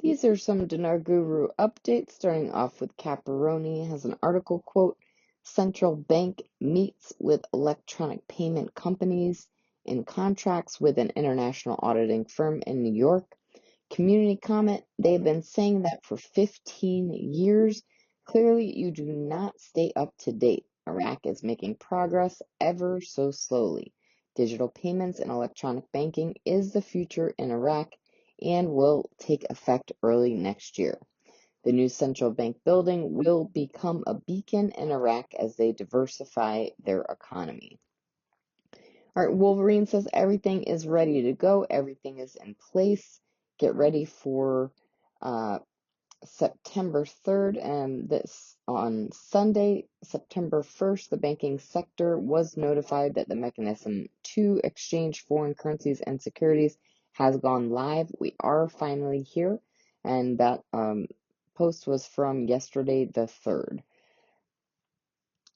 These are some Dinar Guru updates, starting off with Caparoni has an article, quote, Central Bank meets with electronic payment companies in contracts with an international auditing firm in New York. Community comment, they've been saying that for 15 years. Clearly, you do not stay up to date. Iraq is making progress ever so slowly. Digital payments and electronic banking is the future in Iraq and will take effect early next year. The new central bank building will become a beacon in Iraq as they diversify their economy. All right, Wolverine says everything is ready to go, everything is in place. Get ready for September 3rd, and this on Sunday, September 1st, the banking sector was notified that the mechanism to exchange foreign currencies and securities has gone live. We are finally here, and that post was from yesterday, the 3rd.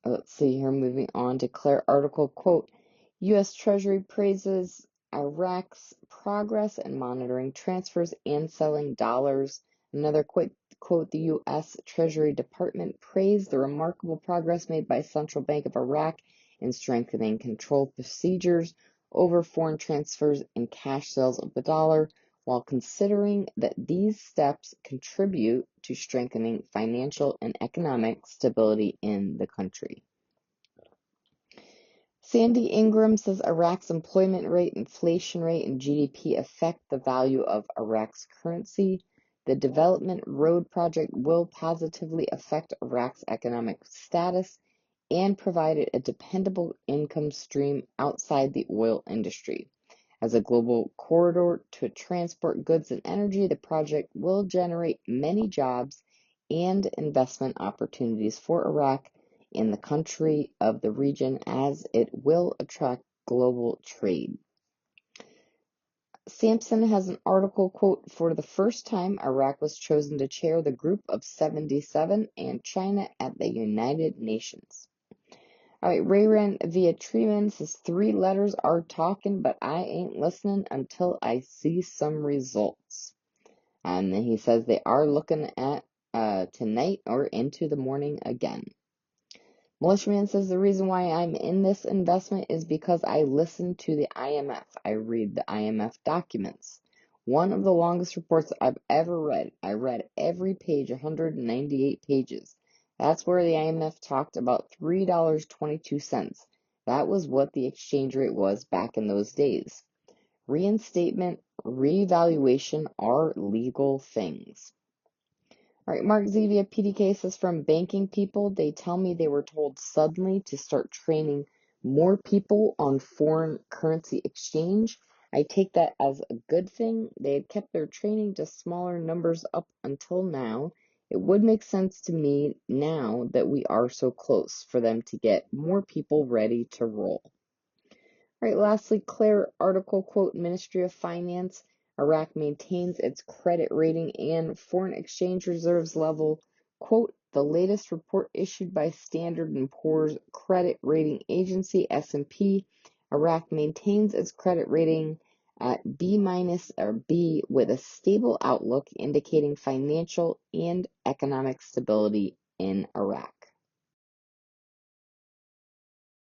Let's see here, moving on to Claire article, quote, U.S. Treasury praises Iraq's progress in monitoring transfers and selling dollars. Another quote, the U.S. Treasury Department praised the remarkable progress made by Central Bank of Iraq in strengthening control procedures over foreign transfers and cash sales of the dollar, while considering that these steps contribute to strengthening financial and economic stability in the country. Sandy Ingram says Iraq's employment rate, inflation rate, and GDP affect the value of Iraq's currency. The Development Road Project will positively affect Iraq's economic status and provide it a dependable income stream outside the oil industry. As a global corridor to transport goods and energy, the project will generate many jobs and investment opportunities for Iraq in the country of the region, as it will attract global trade. Sampson has an article, quote, for the first time, Iraq was chosen to chair the Group of 77 and China at the United Nations. All right, Rayran via Treeman says 3 letters are talking, but I ain't listening until I see some results. And then he says they are looking at tonight or into the morning again. Militiaman says the reason why I'm in this investment is because I listen to the IMF. I read the IMF documents. One of the longest reports I've ever read. I read every page, 198 pages. That's where the IMF talked about $3.22. That was what the exchange rate was back in those days. Reinstatement, revaluation are legal things. All right, Mark Zevia PDK says from banking people, they tell me they were told suddenly to start training more people on foreign currency exchange. I take that as a good thing. They had kept their training to smaller numbers up until now. It would make sense to me now that we are so close for them to get more people ready to roll. All right, lastly, Claire article, quote, Ministry of Finance, Iraq maintains its credit rating and foreign exchange reserves level. Quote, the latest report issued by Standard & Poor's credit rating agency, S&P, Iraq maintains its credit rating at B- or B with a stable outlook indicating financial and economic stability in Iraq.